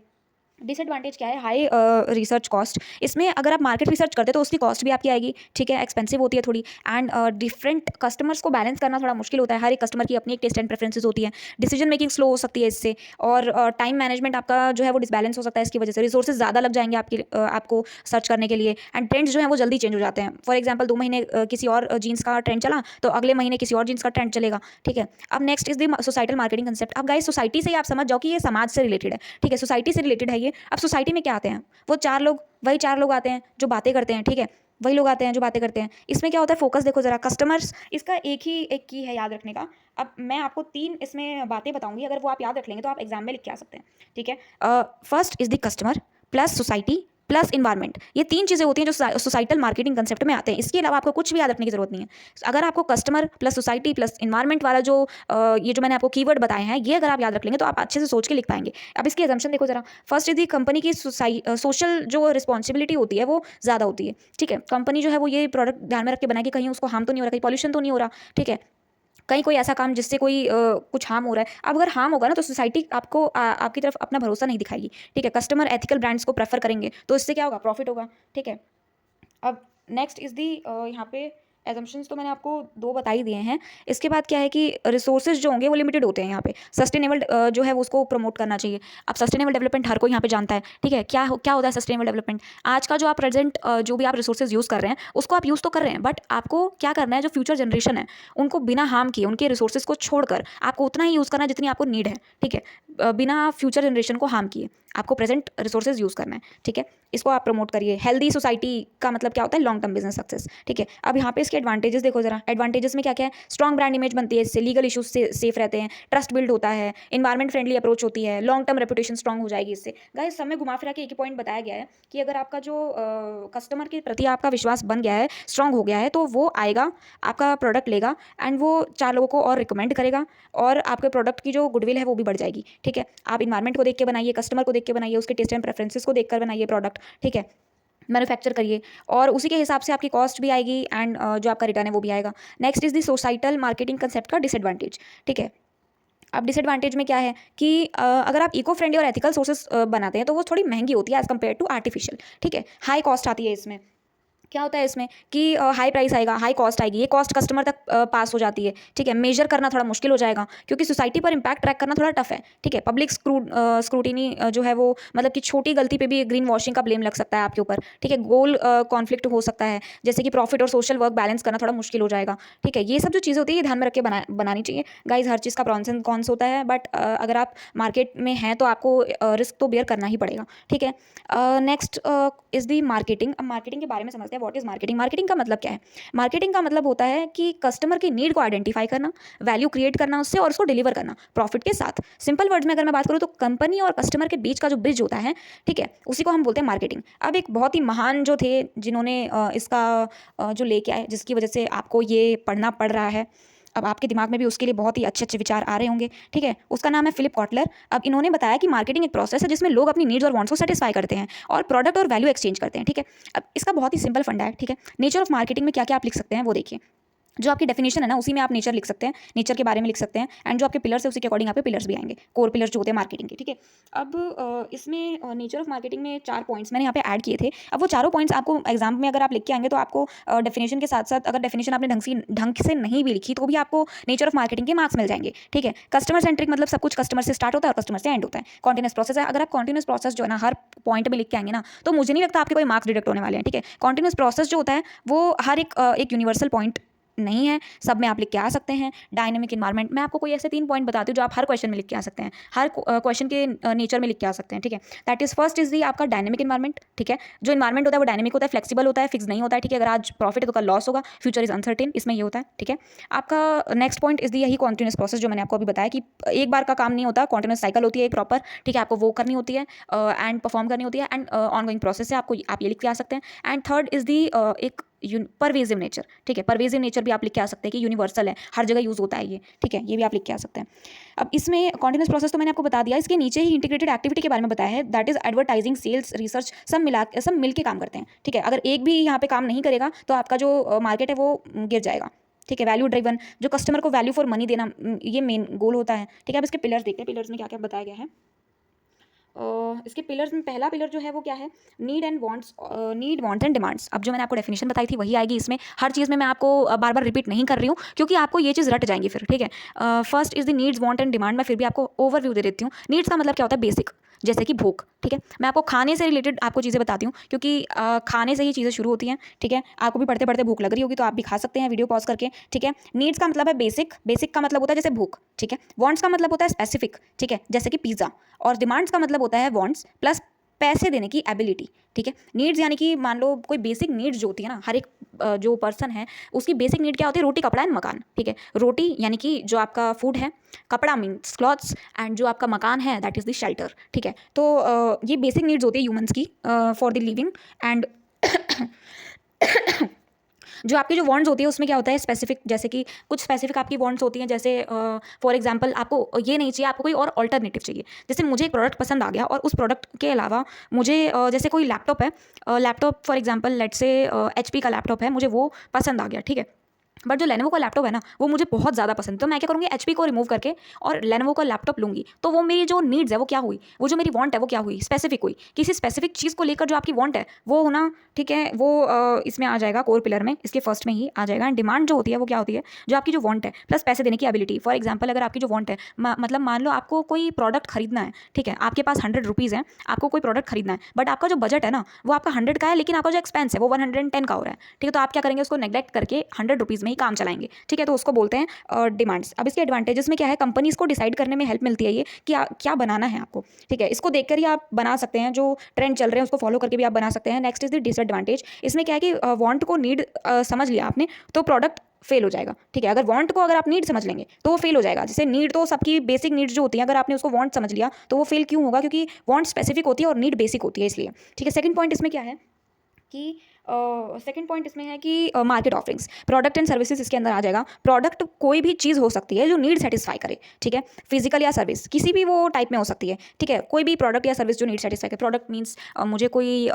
डिसएडवांटेज क्या है, हाई रिसर्च कॉस्ट। इसमें अगर आप मार्केट रिसर्च करते हो तो उसकी कॉस्ट भी आपकी आएगी। ठीक है, एक्सपेंसिव होती है थोड़ी, एंड डिफरेंट कस्टमर्स को बैलेंस करना थोड़ा मुश्किल होता है। हर एक कस्टमर की अपनी एक टेस्ट एंड प्रेफरेंसेस होती है। डिसीजन मेकिंग स्लो हो सकती है इससे, और टाइम मैनेजमेंट आपका जो है वो डिसबैलेंस हो सकता है इसकी वजह से। रिसोर्सेज ज़्यादा लग जाएंगे आपको सर्च करने के लिए, एंड ट्रेंड्स जो है वो जल्दी चेंज हो जाते हैं। फॉर एग्जाम्पल 2 महीने किसी और जीन्स का ट्रेंड चला तो अगले महीने किसी और जीन्स का ट्रेंड चलेगा। ठीक है, अब next is the societal marketing concept. अब गाइस सोसाइटी से ही आप समझ जाओ कि ये समाज से रिलेटेड है। ठीक है, सोसाइटी से रिलेटेड है ये। अब सोसाइटी में क्या आते हैं, वो वही चार लोग आते हैं जो बातें करते हैं। ठीक है, वही लोग आते हैं जो बातें करते हैं। इसमें क्या होता है, फोकस देखो जरा, कस्टमर्स, इसका एक की है याद रखने का। अब मैं आपको 3 इसमें बातें बताऊंगी, अगर वो आप याद रख लेंगे तो आप एग्जाम में लिख के आ सकते हैं। ठीक है, first is the customer plus society plus environment. ये 3 चीज़ें होती हैं जो सोसाइटल मार्केटिंग कंसेप्ट में आते हैं। इसके अलावा आपको कुछ भी याद रखने की जरूरत नहीं है। अगर आपको customer plus society plus environment वाला ये जो मैंने आपको कीवर्ड बताए हैं, ये अगर आप याद रख लेंगे तो आप अच्छे से सोच के लिख पाएंगे। अब इसकी एजम्पशन देखो जरा। फर्स्ट यदि कंपनी की सोशल जो रिस्पॉन्सिबिलिटी होती है वो ज़्यादा होती है। ठीक है, कंपनी जो है वो ये प्रोडक्ट ध्यान में रख के बनाए कि कहीं उसको हार्म तो नहीं हो रहा, कहीं पॉल्यूशन तो नहीं हो रहा। ठीक है, कहीं कोई ऐसा काम जिससे कोई कुछ हार्म हो रहा है। अब अगर हार्म होगा ना तो सोसाइटी आपकी तरफ अपना भरोसा नहीं दिखाएगी। ठीक है, कस्टमर एथिकल ब्रांड्स को प्रेफर करेंगे तो इससे क्या होगा, प्रॉफिट होगा। ठीक है, अब नेक्स्ट इज़ दी यहाँ पे एजम्पशंस तो मैंने आपको 2 बता ही दिए हैं। इसके बाद क्या है कि रिसोर्सेज जो होंगे वो लिमिटेड होते हैं यहाँ पे। सस्टेनेबल जो है वो उसको प्रमोट करना चाहिए। अब सस्टेनेबल डेवलपमेंट हर कोई यहाँ पे जानता है। ठीक है, क्या होता है सस्टेनेबल डेवलपमेंट। आज का जो आप प्रेजेंट जो भी आप रिसोर्सेज यूज़ कर रहे हैं उसको आप यूज़ तो कर रहे हैं, बट आपको क्या करना है, जो फ्यूचर जनरेशन है उनको बिना हार्म किए, उनके रिसोर्सेज को छोड़कर आपको उतना ही यूज़ करना है जितनी आपको नीड है। ठीक है, बिना फ्यूचर जनरेशन को हार्म किए आपको प्रेजेंट रिसोर्सेज यूज़ करना है। ठीक है, इसको आप प्रमोट करिए। हेल्दी सोसाइटी का मतलब क्या होता है, लॉन्ग टर्म बिजनेस सक्सेस। ठीक है, अब यहाँ पे इसके एडवांटेजेस देखो जरा। एडवांटेजेस में क्या क्या है, स्ट्रॉन्ग ब्रांड इमेज बनती है इससे, लीगल इशूज से सेफ रहते हैं, ट्रस्ट बिल्ड होता है, इन्वायरमेंट फ्रेंडली अप्रोच होती है, लॉन्ग टर्म रेपुटेशन स्ट्रॉन्ग हो जाएगी इससे। गाइस सब में घुमा फिरा के एक ही पॉइंट बताया गया है कि अगर आपका जो कस्टमर के प्रति आपका विश्वास बन गया है, स्ट्रॉन्ग हो गया है, तो वो आएगा, आपका प्रोडक्ट लेगा, एंड वो 4 लोगों को और रिकमेंड करेगा, और आपके प्रोडक्ट की जो गुडविल है वो भी बढ़ जाएगी। ठीक है, आप इन्वायरमेंट को देख के बनाइए, कस्टमर को देख के बनाइए, उसके टेस्ट एंड प्रेफरेंसेस को देखकर बनाइए प्रोडक्ट। ठीक है, मैन्युफैक्चर करिए, और उसी के हिसाब से आपकी कॉस्ट भी आएगी, एंड जो आपका रिटर्न है वो भी आएगा। Next is the societal marketing concept का डिसएडवांटेज। ठीक है, अब डिसएडवांटेज में क्या है कि अगर आप इको फ्रेंडली और एथिकल सोर्सेस बनाते हैं तो वो थोड़ी महंगी होती है एज कम्पेयर टू आर्टिफिशियल। ठीक है, हाई कॉस्ट आती है इसमें। क्या होता है इसमें कि हाई प्राइस आएगा, हाई कॉस्ट आएगी, ये कॉस्ट कस्टमर तक पास हो जाती है। ठीक है, मेजर करना थोड़ा मुश्किल हो जाएगा क्योंकि सोसाइटी पर इम्पैक्ट ट्रैक करना थोड़ा टफ है। ठीक है, पब्लिक स्क्रूटिनी जो है वो मतलब कि छोटी गलती पे भी ग्रीन वॉशिंग का ब्लेम लग सकता है आपके ऊपर। ठीक है, गोल कॉन्फ्लिक्ट हो सकता है, जैसे कि प्रॉफिट और सोशल वर्क बैलेंस करना थोड़ा मुश्किल हो जाएगा। ठीक है, ये सब जो चीज़ें होती है ये ध्यान में रख के बनानी चाहिए। गाइज हर चीज़ का प्रॉन्स एंड कॉन्स होता है, बट अगर आप मार्केट में हैं तो आपको रिस्क तो बेयर करना ही पड़ेगा। ठीक है, नेक्स्ट इज दी मार्केटिंग। अब मार्केटिंग के बारे में समझते हैं, व्हाट इज मार्केटिंग। मार्केटिंग का मतलब क्या है, मार्केटिंग का मतलब होता है कि कस्टमर की नीड को आइडेंटिफाई करना, वैल्यू क्रिएट करना उससे, और उसको डिलीवर करना प्रॉफिट के साथ। सिंपल वर्ड्स में अगर मैं बात करूँ तो कंपनी और कस्टमर के बीच का जो ब्रिज होता है, ठीक है, उसी को हम बोलते हैं मार्केटिंग। अब एक बहुत ही महान जो थे जिन्होंने इसका जो लेके आए, जिसकी वजह से आपको ये पढ़ना पड़ रहा है, अब आपके दिमाग में भी उसके लिए बहुत ही अच्छे अच्छे विचार आ रहे होंगे। ठीक है, उसका नाम है फिलिप कॉटलर। अब इन्होंने बताया कि मार्केटिंग एक प्रोसेस है जिसमें लोग अपनी नीड्स और वांट्स को सेटिस्फाई करते हैं और प्रोडक्ट और वैल्यू एक्सचेंज करते हैं। ठीक है, अब इसका बहुत ही सिंपल फंडा है। ठीक है, नेचर ऑफ मार्केटिंग में क्या क्या आप लिख सकते हैं वो देखिए। जो आपकी डेफिनेशन है ना उसी में आप नेचर लिख सकते हैं, नेचर के बारे में लिख सकते हैं, एंड जो आपके पिलर्स है उसी के अकॉर्डिंग यहाँ पे पिलर्स भी आएंगे, कोर पिलर्स जो होते हैं मार्केटिंग के। ठीक है, अब इसमें नेचर ऑफ मार्केटिंग में 4 पॉइंट्स मैंने यहाँ पे ऐड किए थे। अब वो चारों पॉइंट्स आपको एग्जाम में अगर आप लिख के आएंगे तो आपको डेफिनेशन के साथ साथ, अगर डेफिनेशन आपने ढंग से नहीं भी लिखी तो भी आपको नेचर ऑफ मार्केटिंग के मार्क्स मिल जाएंगे। ठीक है, कस्टमर सेंट्रिक मतलब सब कुछ कस्टमर से स्टार्ट होता है और कस्टमर से एंड होता है। कॉन्टिन्यूस प्रोसेस है, अगर आप कॉन्टिन्यूस प्रोसेस जो है ना हर पॉइंट में लिख के आएंगे ना तो मुझे नहीं लगता आपके कोई मार्क्स डिडक्ट होने वाले हैं। ठीक है, कॉन्टिन्यूस प्रोसेस जो होता है वो हर एक यूनिवर्सल पॉइंट नहीं है, सब में आप लिख के आ सकते हैं। डायनेमिक इन्वायरमेंट, मैं आपको कोई ऐसे 3 पॉइंट बताती हूँ जो आप हर क्वेश्चन में लिख के आ सकते हैं, हर क्वेश्चन के नेचर में लिख के आ सकते हैं, ठीक है। That is first is the आपका डायनेमिक इन्वायरमेंट, ठीक है। जो इन्वायरमेंट होता है वो डायनेमिक होता है, फ्लेक्सिबल होता है, फिक्स नहीं होता है, ठीक है। अगर आज प्रॉफिट है तो कल लॉस होगा, फ्यूचर इज अनसर्टेन, इसमें ये होता है, ठीक है। आपका नेक्स्ट पॉइंट इज दी यही कॉन्टिन्यूस प्रोसेस, जो मैंने आपको अभी बताया कि एक बार का काम नहीं होता, कॉन्टिन्यूस साइकिल होती है एक प्रॉपर, ठीक है। आपको वो करनी होती है एंड परफॉर्म करनी होती है, एंड ऑनगोइंग प्रोसेस है, आपको आप ये लिख के आ सकते हैं। एंड थर्ड इज दी एक परवेजिव नेचर, ठीक है। परवेजिव नेचर भी आप लिख के आ सकते हैं कि यूनिवर्सल है, हर जगह यूज होता है ये, ठीक है। ये भी आप लिख के आ सकते हैं। अब इसमें कॉन्टिन्यूस प्रोसेस तो मैंने आपको बता दिया, इसके नीचे ही इंटीग्रेटेड एक्टिविटी के बारे में बताया है, that is advertising, sales, research, सब मिल के काम करते हैं, ठीक है। अगर एक भी यहाँ पे काम नहीं करेगा तो आपका जो मार्केट है वो गिर जाएगा, ठीक है। वैल्यू ड्रिवन, जो कस्टमर को वैल्यू फॉर मनी देना, ये मेन गोल होता है, ठीक है। अब इसके पिलर्स देखते हैं, पिलर्स में क्या क्या बताया गया है। इसके पिलर्स में पहला पिलर जो है वो क्या है, नीड वांट्स एंड डिमांड्स। अब जो मैंने आपको डेफिनेशन बताई थी वही आएगी इसमें, हर चीज़ में मैं आपको बार बार रिपीट नहीं कर रही हूँ क्योंकि आपको ये चीज़ रट जाएंगी फिर, ठीक है। First is the needs want and demand, मैं फिर भी आपको ओवरव्यू दे देती हूँ। नीड्स का मतलब क्या होता है, बेसिक, जैसे कि भूख, ठीक है। मैं आपको खाने से रिलेटेड आपको चीज़ें बताती हूँ क्योंकि खाने से ही चीज़ें शुरू होती हैं, ठीक है। आपको भी पढ़ते पढ़ते भूख लग रही होगी तो आप भी खा सकते हैं वीडियो पॉज करके, ठीक है। नीड्स का मतलब है बेसिक, बेसिक का मतलब होता है जैसे भूख, ठीक है। वांट्स का मतलब होता है स्पेसिफिक, ठीक है, जैसे कि पिज़्ज़ा। और डिमांड्स का मतलब होता है वांट्स प्लस पैसे देने की एबिलिटी, ठीक है। नीड्स यानी कि मान लो कोई बेसिक नीड्स जो होती है ना, हर एक जो पर्सन है उसकी बेसिक नीड क्या होती है, रोटी, कपड़ा एंड मकान, ठीक है। रोटी यानी कि जो आपका फूड है, कपड़ा मीन्स क्लॉथ्स, एंड जो आपका मकान है दैट इज़ द शेल्टर, ठीक है। तो ये बेसिक नीड्स होती है ह्यूमंस की फॉर द लिविंग। एंड जो आपकी जो वांट्स होती है उसमें क्या होता है स्पेसिफिक, जैसे कि कुछ स्पेसिफिक आपकी वांट्स होती हैं, जैसे फॉर एग्जांपल आपको ये नहीं चाहिए, आपको कोई और अल्टरनेटिव चाहिए। जैसे मुझे एक प्रोडक्ट पसंद आ गया और उस प्रोडक्ट के अलावा मुझे जैसे कोई लैपटॉप है, laptop for example let's say HP का लैपटॉप है, मुझे वो पसंद आ गया, ठीक है। बट जो लेनोवो का लैपटॉप है ना वो मुझे बहुत ज़्यादा पसंद है, तो मैं क्या करूँगी, HP को रिमूव करके और लेनोवो का लैपटॉप लूँगी। तो वो मेरी जो नीड्स है वो क्या हुई, वो जो मेरी वांट है वो क्या हुई, स्पेसिफिक हुई। किसी स्पेसिफिक चीज़ को लेकर जो आपकी वांट है वो होना, ठीक है, वो इसमें आ जाएगा कोर पिलर में, इसके फर्स्ट में ही आ जाएगा। एंड डिमांड जो होती है वो क्या होती है, जो आपकी जो वांट है प्लस पैसे देने की एबिलिटी। फॉर एग्जाम्पल अगर आपकी जो वांट है, मतलब मान लो आपको कोई प्रोडक्ट खरीदना है, ठीक है, आपके पास 100 रुपीज़ है, आपको कोई प्रोडक्ट खरीदना है, बट आपका जो बजट है ना वो आपका 100 का है, लेकिन आपका जो एक्सपेंस है वो 110 का हो रहा है, ठीक है। तो आप क्या करेंगे, उसको नेग्लेक्ट करके 100 रुपीज़ में ही काम चलाएंगे, ठीक है। तो उसको बोलते हैं डिमांड्स। अब इसके एडवांटेजेस में क्या है, कंपनीज को डिसाइड करने में हेल्प मिलती है ये कि क्या बनाना है आपको, ठीक है। इसको देखकर ही आप बना सकते हैं, जो ट्रेंड चल रहे हैं उसको फॉलो करके भी आप बना सकते हैं। नेक्स्ट इज द डिसएडवांटेज, इसमें क्या है कि वांट को नीड समझ लिया आपने तो प्रोडक्ट फेल हो जाएगा, ठीक है। अगर वांट को अगर आप नीड समझ लेंगे तो वो फेल हो जाएगा। जैसे नीड तो सबकी बेसिक नीड्स जो होती हैं, अगर आपने उसको वांट समझ लिया तो वो फेल क्यों होगा, क्योंकि वांट स्पेसिफिक होती है और नीड बेसिक होती है, इसलिए, ठीक है। सेकंड पॉइंट इसमें क्या है कि सेकंड पॉइंट इसमें है कि market offerings, product and services इसके अंदर आ जाएगा। प्रोडक्ट कोई भी चीज़ हो सकती है जो नीड सेटिस्फाई करे, ठीक है, फिजिकल या सर्विस, किसी भी वो टाइप में हो सकती है, ठीक है। कोई भी प्रोडक्ट या सर्विस जो नीड सेटिस्फाई करे। प्रोडक्ट मीन्स मुझे कोई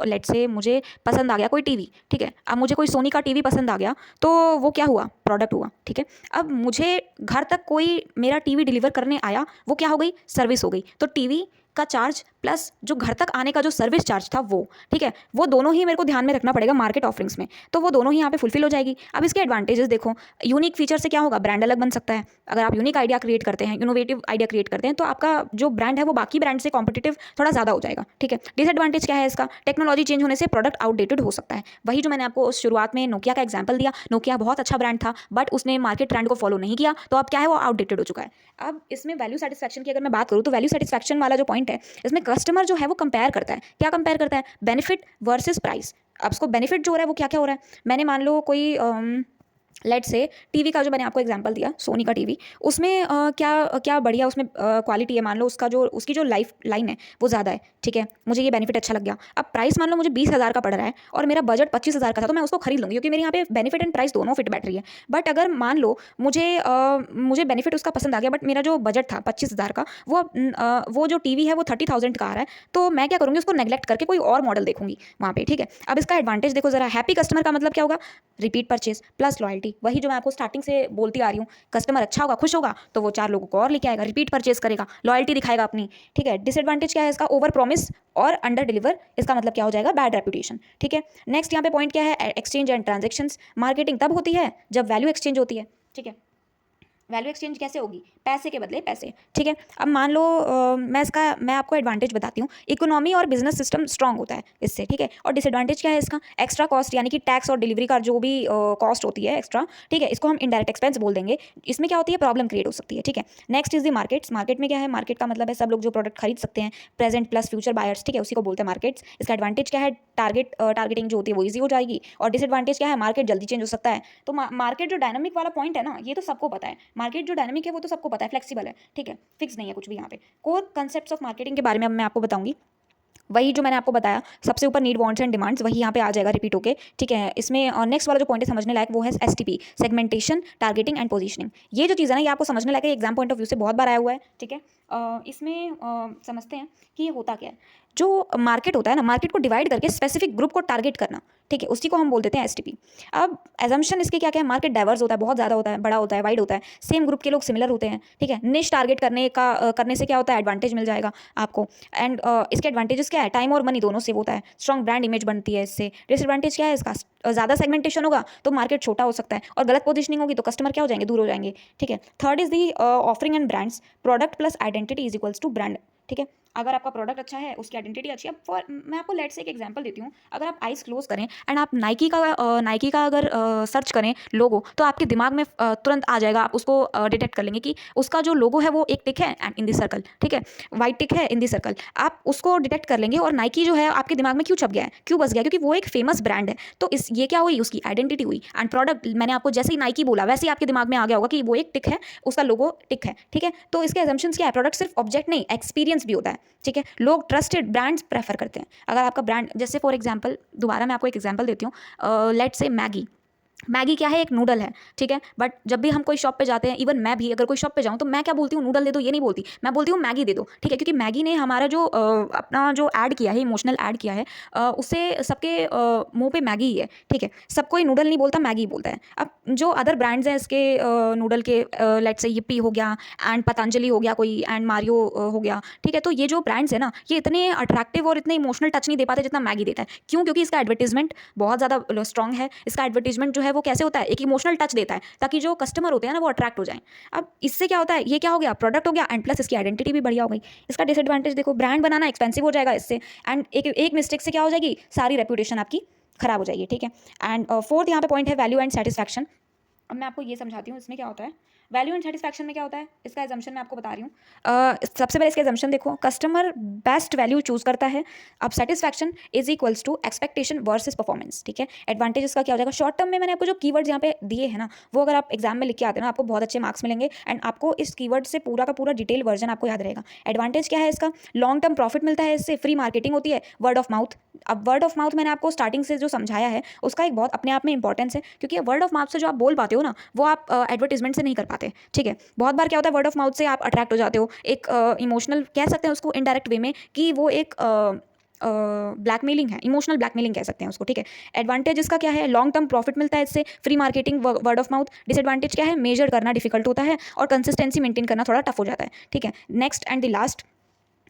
लेट्स से मुझे पसंद आ गया कोई टीवी, ठीक है। अब मुझे कोई सोनी का टीवी पसंद आ गया तो वो क्या हुआ, प्रोडक्ट हुआ, ठीक है। अब मुझे घर तक कोई मेरा टीवी डिलीवर करने आया, वो क्या हो गई, सर्विस हो गई। तो टीवी का चार्ज प्लस जो घर तक आने का जो सर्विस चार्ज था वो, ठीक है, वो दोनों ही मेरे को ध्यान में रखना पड़ेगा मार्केट ऑफरिंग्स में, तो वो दोनों ही यहाँ पे फुलफिल हो जाएगी। अब इसके एडवांटेजेस देखो, यूनिक फीचर से क्या होगा, ब्रांड अलग बन सकता है। अगर आप यूनिक आइडिया क्रिएट करते हैं, इनोवेटिव आइडिया क्रिएट करते हैं, तो आपका जो ब्रांड है वो बाकी ब्रांड से कॉम्पिटिटिव थोड़ा ज़्यादा हो जाएगा, ठीक है। डिसएडवांटेज क्या है इसका, टेक्नोलॉजी चेंज होने से प्रोडक्ट आउटडेटेड हो सकता है। वही जो मैंने आपको शुरुआत में नोकिया का एग्जाम्पल दिया, नोकिया बहुत अच्छा ब्रांड था बट उसने मार्केट ट्रेंड को फॉलो नहीं किया, तो अब क्या है, वो आउटडेटेड हो चुका है। अब इसमें वैल्यू सेटिस्फैक्शन की अगर मैं बात करूँ तो वैल्यू सेटिस्फैक्शन वाला जो पॉइंट है, इसमें कस्टमर जो है वो कंपेयर करता है, क्या कंपेयर करता है, बेनिफिट वर्सेस प्राइस। अब उसको बेनिफिट जो हो रहा है वो क्या क्या हो रहा है, मैंने मान लो कोई लेट से टीवी का जो मैंने आपको एग्जांपल दिया, सोनी का टीवी, उसमें क्या क्या बढ़िया उसमें क्वालिटी है, मान लो उसकी जो लाइफ लाइन है वो ज़्यादा है, ठीक है, मुझे ये बेनिफिट अच्छा लग गया। अब प्राइस मान लो मुझे 20,000 का पड़ रहा है और मेरा बजट 25,000 का था, तो मैं उसको खरीद लूँगी क्योंकि मेरे यहाँ पे बेनिफिट एंड प्राइस दोनों फिट बैठ रही है। बट अगर मान लो मुझे बेनिफिट उसका पसंद आ गया बट मेरा जो बजट था 25,000 का, वो जो टीवी है वो 30,000 का आ रहा है, तो मैं क्या करूँगी, उसको नेग्लेक्ट करके कोई और मॉडल देखूंगी वहाँ पे, ठीक है। अब इसका एडवांटेज देखो जरा, हैप्पी कस्टमर का मतलब क्या होगा, रिपीट परचेज प्लस लॉयल्टी। वही जो मैं आपको स्टार्टिंग से बोलती आ रही हूँ, कस्टमर अच्छा होगा, खुश होगा, तो वो 4 लोगों को और लेके आएगा, रिपीट परचेज करेगा, लॉयल्टी दिखाएगा अपनी, ठीक है। डिसएडवांटेज क्या है इसका, ओवर प्रॉमिस और अंडर डिलीवर, इसका मतलब क्या हो जाएगा, बैड रेपुटेशन, ठीक है। नेक्स्ट यहाँ पे पॉइंट क्या है, एक्सचेंज एंड ट्रांजेक्शंस। मार्केटिंग तब होती है जब वैल्यू एक्सचेंज होती है, ठीक है। वैल्यू एक्सचेंज कैसे होगी? पैसे के बदले पैसे, ठीक है। अब मान लो मैं आपको एडवांटेज बताती हूँ। इकोनॉमी और बिजनेस सिस्टम स्ट्रांग होता है इससे, ठीक है। और डिसएडवांटेज क्या है इसका? एक्स्ट्रा कॉस्ट, यानी कि टैक्स और डिलीवरी का जो भी कॉस्ट होती है एक्स्ट्रा, ठीक है, इसको हम इनडायरेक्ट एक्सपेंस बोल देंगे। इसमें क्या होती है? प्रॉब्लम क्रिएट हो सकती है, ठीक है। Next is the markets. Market में क्या है? मार्केट का मतलब है सब लोग जो प्रोडक्ट खरीद सकते हैं, प्रेजेंट प्लस फ्यूचर बायर्स, ठीक है, उसी को बोलते हैं मार्केट्स। इसका एडवांटेज क्या है? टारगेटिंग जो होती है वो ईजी हो जाएगी। और डिसएडवांटेज क्या है? मार्केट जल्दी चेंज हो सकता है। तो मार्केट जो डायनामिक वाला पॉइंट है ना, ये तो सबको पता है। मार्केट जो डायनामिक है वो तो सबको पता है, फ्लेक्सिबल है, ठीक है, फिक्स नहीं है कुछ भी यहाँ पे। कोर कंसेप्ट्स ऑफ मार्केटिंग के बारे में अब मैं आपको बताऊंगी। वही जो मैंने आपको बताया, सबसे ऊपर नीड, वांट्स एंड डिमांड्स, वही यहाँ पे आ जाएगा रिपीट होके, ठीक है। इसमें नेक्स्ट वाला जो पॉइंट है समझने लायक वो है STP, segmentation, targeting and positioning. ये जो चीज़ है ना, ये आपको समझने लायक है, एग्जाम पॉइंट ऑफ व्यू से बहुत बार आया हुआ है, ठीक है। इसमें समझते हैं कि ये होता क्या है। जो मार्केट होता है ना, मार्केट को डिवाइड करके स्पेसिफिक ग्रुप को टारगेट करना, ठीक है, उसी को हम बोल देते हैं एसटीपी। अब एजम्पशन इसके क्या क्या है? मार्केट डाइवर्स होता है, बहुत ज़्यादा होता है, बड़ा होता है, वाइड होता है, सेम ग्रुप के लोग सिमिलर होते हैं, ठीक है। निश टारगेट करने से क्या होता है? एडवांटेज मिल जाएगा आपको। एंड इसके एडवांटेजेस क्या है? टाइम और मनी दोनों सेव होता है, स्ट्रॉन्ग ब्रांड इमेज बनती है इससे। डिसएडवांटेज क्या है इसका? ज़्यादा सेगमेंटेशन होगा तो मार्केट छोटा हो सकता है, और गलत पोजिशनिंग होगी तो कस्टमर क्या हो जाएंगे? दूर हो जाएंगे, ठीक है। Third is the offering and brands. Product plus identity is equals to brand, ठीक है। अगर आपका प्रोडक्ट अच्छा है, उसकी आइडेंटिटी अच्छी है। फॉर मैं आपको लेट से एक एग्जांपल देती हूँ। अगर आप आइज क्लोज करें एंड आप नाइकी का अगर सर्च करें लोगो, तो आपके दिमाग में तुरंत आ जाएगा, आप उसको डिटेक्ट कर लेंगे कि उसका जो लोगो है वो एक टिक है एंड इन दी सर्कल, ठीक है, वाइट टिक है इन दी सर्कल। आप उसको डिटेक्ट कर लेंगे। और नाइकी जो है आपके दिमाग में क्यों छप गया है, क्यों बस गया? क्योंकि वो एक फेमस ब्रांड है। तो ये क्या हुई? उसकी आइडेंटिटी हुई। एंड प्रोडक्ट, मैंने आपको जैसे ही नाइकी बोला वैसे ही आपके दिमाग में आ गया होगा कि वो एक टिक है, उसका लोगो टिक है, ठीक है। तो इसके एजम्पशंस क्या है? प्रोडक्ट सिर्फ ऑब्जेक्ट नहीं, एक्सपीरियंस भी होता है, ठीक है। लोग ट्रस्टेड ब्रांड्स प्रेफर करते हैं। अगर आपका ब्रांड, जैसे फॉर एग्जांपल, दोबारा मैं आपको एक एग्जांपल देती हूँ। Let's say Maggi. मैगी क्या है? एक नूडल है, ठीक है। बट जब भी हम कोई शॉप पे जाते हैं, इवन मैं भी अगर कोई शॉप पे जाऊँ तो मैं क्या बोलती हूँ? नूडल दे दो, ये नहीं बोलती, मैं बोलती हूँ मैगी दे दो, ठीक है। क्योंकि मैगी ने हमारा जो अपना जो ऐड किया है, इमोशनल ऐड किया है, उससे सबके मुंह पे मैगी ही है, ठीक है। सब कोई नूडल नहीं बोलता, मैगी बोलता है। अब जो अदर ब्रांड्स हैं इसके नूडल के, लेट्स से yippee हो गया, एंड पतंजलि हो गया कोई, एंड मारियो हो गया, ठीक है। तो ये जो ब्रांड्स है ना, ये इतने अट्रैक्टिव और इतने इमोशनल टच नहीं दे पाते जितना मैगी देता है। क्यों? क्योंकि इसका एडवर्टीजमेंट बहुत ज़्यादा स्ट्रॉन्ग है। इसका एडवर्टीजमेंट जो है वो कैसे होता है? एक इमोशनल टच देता है, ताकि जो कस्टमर होते हैं ना वो अट्रैक्ट हो जाएं। अब इससे क्या होता है? ये क्या हो गया? प्रोडक्ट हो गया, एंड प्लस इसकी आइडेंटिटी भी बढ़िया हो गई। इसका डिसएडवांटेज देखो, ब्रांड बनाना एक्सपेंसिव हो जाएगा इससे, एंड एक मिस्टेक से क्या हो जाएगी? सारी रेपुटेशन आपकी खराब हो जाएगी, ठीक है। एंड फोर्थ यहाँ पे पॉइंट है वैल्यू एंड सेटिस्फैक्शन। अब मैं आपको ये समझाती हूँ इसमें क्या होता है। वैल्यू एंड सेटिस्फैक्शन में क्या होता है? इसका एजम्पशन मैं आपको बता रही हूँ। सबसे पहले इसका एजम्पशन देखो, कस्टमर बेस्ट वैल्यू चूज करता है। अब satisfaction is equals to expectation versus performance, ठीक है। एडवांटेज इसका क्या हो जाएगा? शॉर्ट टर्म में मैंने आपको जो कीवर्ड्स यहाँ पे दिए हैं ना, वो अगर आप एग्जाम में लिख के आते हैं ना, आपको बहुत अच्छे मार्क्स मिलेंगे, एंड आपको इस कीवर्ड से पूरा का पूरा डिटेल वर्जन आपको याद रहेगा। एडवांटेज क्या है इसका? लॉन्ग टर्म प्रॉफिट मिलता है इससे, फ्री मार्केटिंग होती है, वर्ड ऑफ माउथ। अब वर्ड ऑफ माउथ मैंने आपको स्टार्टिंग से जो समझाया है, उसका एक बहुत अपने आप में इंपॉर्टेंस है, क्योंकि वर्ड ऑफ माउथ से जो आप बोल पाते हो ना, वो आप एडवर्टीजमेंट से नहीं कर पाते, ठीक है। बहुत बार क्या होता है? वर्ड ऑफ माउथ से आप अट्रैक्ट हो जाते हो, एक इमोशनल कह सकते हैं उसको, इनडायरेक्ट वे में, कि वो एक ब्लैकमेलिंग है, इमोशनल ब्लैकमेलिंग कह सकते हैं उसको, ठीक है। एडवांटेज इसका क्या है? लॉन्ग टर्म प्रॉफिट मिलता है इससे, free marketing, word of mouth. Disadvantage क्या है? मेजर करना डिफिकल्ट होता है, और कंसिस्टेंसी मेंटेन करना थोड़ा टफ हो जाता है, ठीक है। Next and the last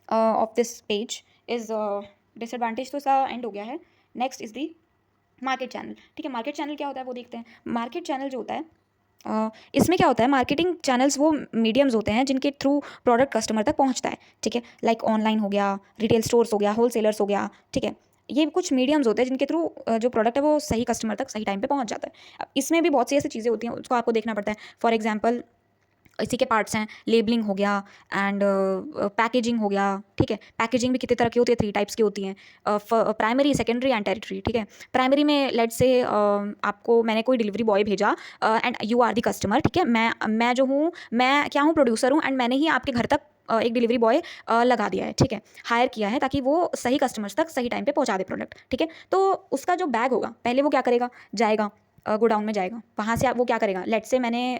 of this page is disadvantage, तो इसका एंड हो गया है। Next is the market channel, ठीक है। मार्केट चैनल क्या होता है वो देखते हैं। मार्केट चैनल जो होता है, इसमें क्या होता है? मार्केटिंग चैनल्स वो मीडियम्स होते हैं जिनके थ्रू प्रोडक्ट कस्टमर तक पहुंचता है, ठीक है। लाइक ऑनलाइन हो गया, रिटेल स्टोर्स हो गया, होलसेलर्स हो गया, ठीक है। ये कुछ मीडियम्स होते हैं जिनके थ्रू जो प्रोडक्ट है वो सही कस्टमर तक सही टाइम पे पहुंच जाता है। अब इसमें भी बहुत सी ऐसी चीज़ें होती हैं, उसको आपको देखना पड़ता है। फॉर एग्जांपल, इसी के पार्ट्स हैं, लेबलिंग हो गया, एंड पैकेजिंग हो गया, ठीक है। पैकेजिंग भी कितने तरह की होती है? 3 टाइप्स की होती हैं, प्राइमरी, सेकेंडरी एंड टेरिटरी, ठीक है। प्राइमरी में लेट्स से आपको मैंने कोई डिलीवरी बॉय भेजा, and you are the customer, ठीक है। मैं जो हूँ, मैं क्या हूँ? प्रोड्यूसर हूँ, एंड मैंने ही आपके घर तक एक डिलीवरी बॉय लगा दिया है, ठीक है, हायर किया है, ताकि वो सही कस्टमर्स तक सही टाइम पे पहुंचा दे प्रोडक्ट, ठीक है। तो उसका जो बैग होगा, पहले वो क्या करेगा? जाएगा गोडाउन में, जाएगा, वहाँ से वो क्या करेगा? लेट से मैंने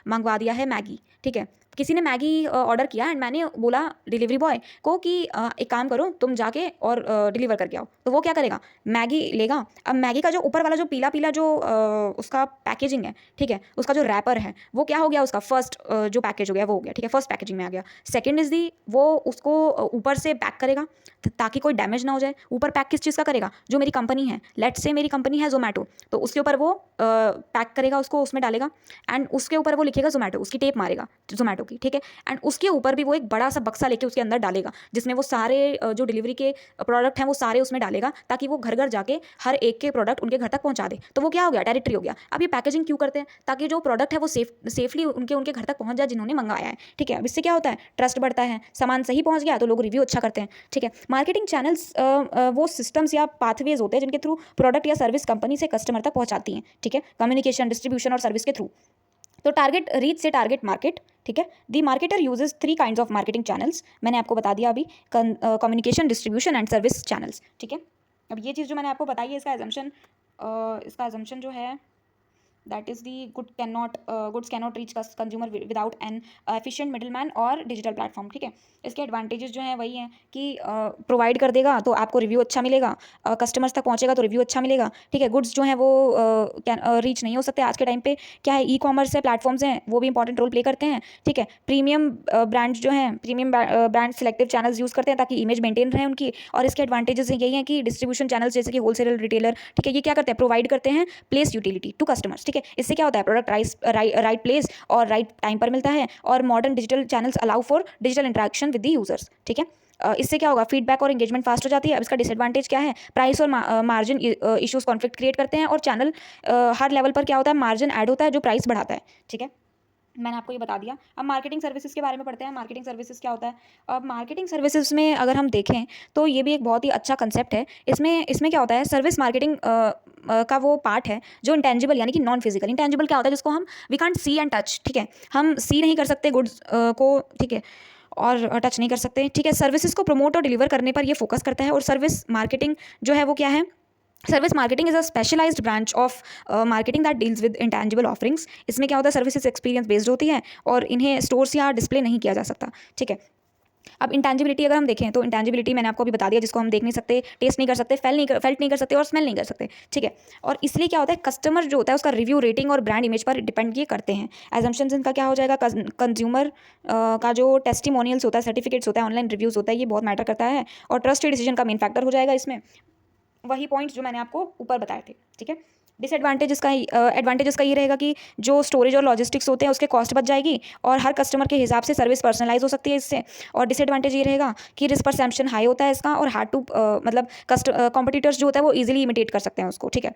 मंगवा दिया है मैगी, ठीक है। किसी ने मैगी ऑर्डर किया एंड मैंने बोला डिलीवरी बॉय को कि एक काम करो तुम जाके और डिलीवर करके आओ, तो वो क्या करेगा, मैगी लेगा। अब मैगी का जो ऊपर वाला जो पीला पीला जो उसका पैकेजिंग है, ठीक है, उसका जो रैपर है वो क्या हो गया, उसका फर्स्ट जो पैकेज हो गया वो हो गया, ठीक है, फर्स्ट पैकेजिंग में आ गया। सेकंड इज दी वो उसको ऊपर से पैक करेगा ताकि कोई डैमेज ना हो जाए। ऊपर पैक किस चीज़ का करेगा, जो मेरी कंपनी है, लेट्स से मेरी कंपनी है जोमेटो, तो उसके ऊपर वो पैक करेगा, उसको उसमें डालेगा एंड उसके ऊपर वो लिखेगा जोमेटो, उसकी टेप मारेगा जोमेटो की, ठीक है, एंड उसके ऊपर भी वो एक बड़ा सा बक्सा लेके उसके अंदर डालेगा जिसमें वो सारे जो डिलीवरी के प्रोडक्ट हैं वो सारे उसमें डालेगा ताकि वो घर घर जाके हर एक के प्रोडक्ट उनके घर तक पहुंचा दे। तो वो क्या हो गया, टेरिटरी हो गया। अब ये पैकेजिंग क्यों करते हैं, ताकि जो प्रोडक्ट है वो सेफली उनके उनके घर तक पहुंच जाए जिन्होंने मंगाया है, ठीक है। अब इससे क्या होता है, ट्रस्ट बढ़ता है, सामान सही पहुंच गया तो लोग रिव्यू अच्छा करते हैं, ठीक है। मार्केटिंग चैनल्स वो सिस्टम्स या पाथवेज होते हैं जिनके थ्रू प्रोडक्ट या सर्विस कंपनी से कस्टमर तक पहुंचाती हैं, ठीक है, कम्युनिकेशन, डिस्ट्रीब्यूशन और सर्विस के थ्रू। तो टारगेट रीच से टारगेट मार्केट, ठीक है। The marketer uses 3 kinds of marketing channels, मैंने आपको बता दिया अभी, communication, distribution and service channels, ठीक है। अब ये चीज़ जो मैंने आपको बताई है इसका एजम्पशन जो है that is the goods cannot reach consumer without an efficient middleman और डिजिटल प्लेटफॉर्म, ठीक है। इसके एडवांटेजेस जो हैं वही हैं कि प्रोवाइड कर देगा तो आपको रिव्यू अच्छा मिलेगा, कस्टमर्स तक पहुंचेगा तो रिव्यू अच्छा मिलेगा, ठीक है। गुड्स जो हैं वो रीच नहीं हो सकते आज के टाइम पे, क्या है, ई कॉमर्स है, प्लेटफॉर्म्स हैं, वो भी इंपॉर्टेंट रोल प्ले करते हैं, ठीक है। प्रीमियम ब्रांड्स जो हैं, premium brand selective channels use करते हैं ताकि इमेज मेंटेन रहे उनकी, और इसके एडवांटेजेस यही हैं कि डिस्ट्रीब्यूशन चैनल्स जैसे कि होलसेलर, रिटेलर, ठीक है, ये क्या करते हैं, प्रोवाइड करते हैं प्लेस यूटिलिटी टू कस्टमर्स, ठीक है। इससे क्या होता है, प्रोडक्ट राइट प्लेस और राइट टाइम पर मिलता है, और modern digital channels allow for digital interaction with the users, ठीक है। इससे क्या होगा, फीडबैक और एंगेजमेंट फास्ट हो जाती है। अब इसका डिसएडवांटेज क्या है, प्राइस और मार्जिन इश्यूज कॉन्फ्लिक्ट क्रिएट करते हैं, और चैनल हर लेवल पर क्या होता है, मार्जिन ऐड होता है जो प्राइस बढ़ाता है, ठीक है। मैंने आपको ये बता दिया। अब मार्केटिंग सर्विसेज के बारे में पढ़ते हैं। मार्केटिंग सर्विसेज क्या होता है। अब मार्केटिंग सर्विसेज में अगर हम देखें तो ये भी एक बहुत ही अच्छा कंसेप्ट है। इसमें क्या होता है, सर्विस मार्केटिंग का वो पार्ट है जो इंटेंजिबल यानी कि नॉन फिजिकल। इंटेंजिबल क्या होता है, जिसको हम we can't see and touch, ठीक है, हम सी नहीं कर सकते गुड्स को, ठीक है, और टच नहीं कर सकते, ठीक है। सर्विसेज को प्रमोट और डिलीवर करने पर ये फोकस करता है। और सर्विस मार्केटिंग जो है वो क्या है, service marketing is a specialised branch of marketing that deals with intangible offerings. इसमें क्या होता है, सर्विसेज एक्सपीरियंस बेस्ड होती है और इन्हें स्टोर्स या डिस्प्ले नहीं किया जा सकता, ठीक है। अब इंटेंजिबिलिटी अगर हम देखें तो इंटेंजिबिलिटी मैंने आपको अभी बता दिया, जिसको हम देख नहीं सकते, टेस्ट नहीं कर सकते, फेल्ट नहीं कर सकते और स्मेल नहीं कर सकते, ठीक है। और इसलिए क्या होता है, कस्टमर जो होता है उसका रिव्यू, रेटिंग और ब्रांड इमेज पर डिपेंड ये करते हैं। एजम्पशंस इनका क्या हो जाएगा, कंज्यूमर का जो टेस्टिमोनियल्स होता है, सर्टिफिकेट्स होता है, ऑनलाइन रिव्यूज़ होता है, ये बहुत मैटर करता है, और ट्रस्ट डिसीजन का मेन फैक्टर हो जाएगा इसमें, वही पॉइंट्स जो मैंने आपको ऊपर बताए थे, ठीक है। एडवांटेज इसका ये रहेगा कि जो स्टोरेज और लॉजिस्टिक्स होते हैं उसके कॉस्ट बच जाएगी, और हर कस्टमर के हिसाब से सर्विस पर्सनलाइज हो सकती है इससे। और डिसएडवांटेज ये रहेगा कि रिस्क परसेप्शन हाई होता है इसका, और हार्ड टू मतलब कॉम्पिटिटर्स जो होता है वो इजीली इमिटेट कर सकते हैं उसको, ठीक है।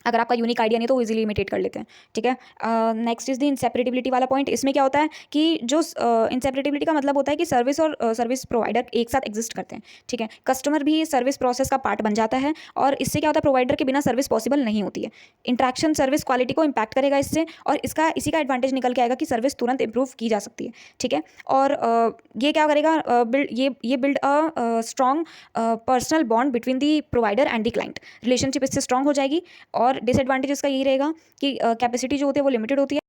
अगर आपका यूनिक आइडिया नहीं तो वो इजीली इमिटेट कर लेते हैं, ठीक है। नेक्स्ट इज द इंसेपरेटिबिलिटी वाला पॉइंट। इसमें क्या होता है कि जो इंसेपरेटिबिलिटी का मतलब होता है कि सर्विस और सर्विस प्रोवाइडर एक साथ एग्जिस्ट करते हैं, ठीक है। कस्टमर भी सर्विस प्रोसेस का पार्ट बन जाता है, और इससे क्या होता है, प्रोवाइडर के बिना सर्विस पॉसिबल नहीं होती है। इंट्रैक्शन सर्विस क्वालिटी को इम्पैक्ट करेगा इससे, और इसी का एडवांटेज निकल के आएगा कि सर्विस तुरंत इंप्रूव की जा सकती है, ठीक है। और ये क्या करेगा, build a strong personal bond between the provider and the client. Relationship इससे स्ट्रॉन्ग हो जाएगी। और डिसएडवांटेज इसका यही रहेगा कि कैपेसिटी जो होती है वो लिमिटेड होती है।